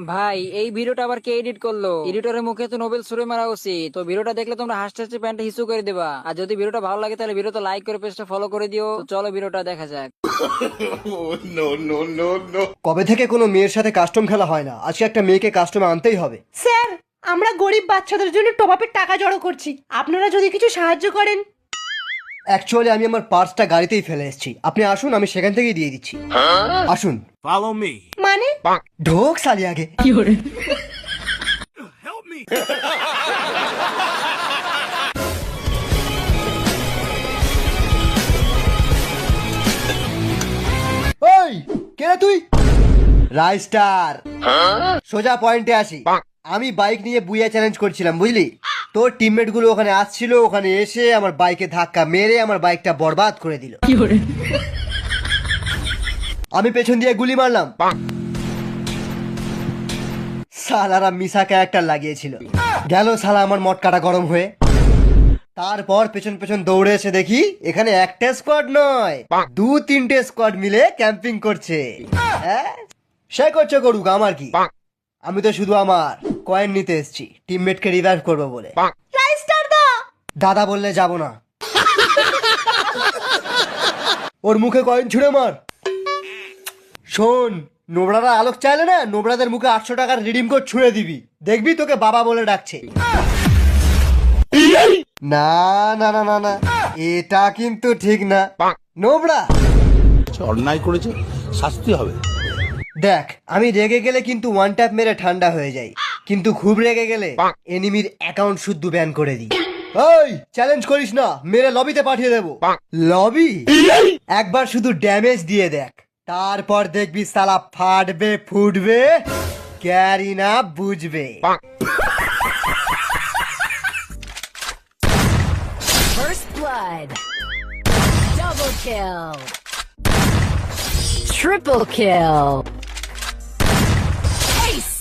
ভাই এই ভিডিওটা আবার কে এডিট করলো? এডিটরের মুখে তো নোবেল ছুড়ে মারা উচিত। তো ভিডিওটা দেখলে তোমরা হাসতে হাসতে প্যান্টে হিসু করে দিবা। আর যদি ভিডিওটা ভালো লাগে তাহলে ভিডিওটা লাইক করে পেজটা ফলো করে দিও। তো চলো ভিডিওটা দেখা যাক। কবে থেকে কোনো মেয়ের সাথে কাস্টম খেলা হয় না, আজকে একটা মেয়েকে কাস্টমে আনতেই হবে। স্যার, আমরা গরিব বাচ্চাদের জন্য টপ-আপের টাকা জড়ো করছি, আপনারা যদি কিছু সাহায্য করেন। অ্যাকচুয়ালি আমি আমার পার্সটা গাড়িতেই ফেলে এসেছি, আপনি আসুন, আমি সেখান থেকেই দিয়ে দিচ্ছি। আসুন। Follow me. মানে ঢোক সালি আগে। Help me. ওই কে রে তুই? রাইস্টার। সোজা পয়েন্টে আসি। আমি বাইক নিয়ে বুইয়া চ্যালেঞ্জ করছিলাম, বুঝলি? তোর টিমমেট গুলো ওখানে আসছিল, ওখানে এসে আমার বাইকে ধাক্কা মেরে আমার বাইকটা বরবাদ করে দিল। আমি পেছন দিয়ে গুলি মারলাম। সালারা মিশা ক্যারেক্টার লাগিয়েছিল। গেল শালা আমার মটকাটা গরম হয়ে। তারপর পেছন পেছন দৌড়ে এসে দেখি এখানে একটা স্কোয়াড নয়, 2-3টে স্কোয়াড মিলে ক্যাম্পিং করছে। হ্যাঁ, সে করছে করুক, আমার কি? আমি তো শুধু আমার কয়েন নিতে এসেছি, টিমমেটকে রিভাইভ করবো বলে। রাইস্টার দা, দাদা বললে যাব না। ওর মুখে কয়েন ছুঁড়ে মার। শোন, নোবড়ারা আলোক চাইলে না, নোবড়াদের মুখে 800 টাকার রিডিম কোড ছুঁড়ে দিবি, দেখবি তোকে বাবা বলে ডাকছে। না না না না না, এটা কিন্তু ঠিক না। নোবড়া অন্যায় করেছে, শাস্তি হবে। দেখ, আমি রেগে গেলে কিন্তু ওয়ান ট্যাপ মেরে ঠান্ডা হয়ে যাই, কিন্তু খুব রেগে গেলে এনিমির অ্যাকাউন্ট শুদ্ধ ব্যান করে দিই। ওই চ্যালেঞ্জ করিস না, মেরে লবিতে পাঠিয়ে দেবো। লবি? একবার শুধু ড্যামেজ দিয়ে দেখ, তারপর দেখবি সালা ফাটবে ফুটবে, ক্যারি না বুঝবে। First blood. Double kill. Triple kill. Ace.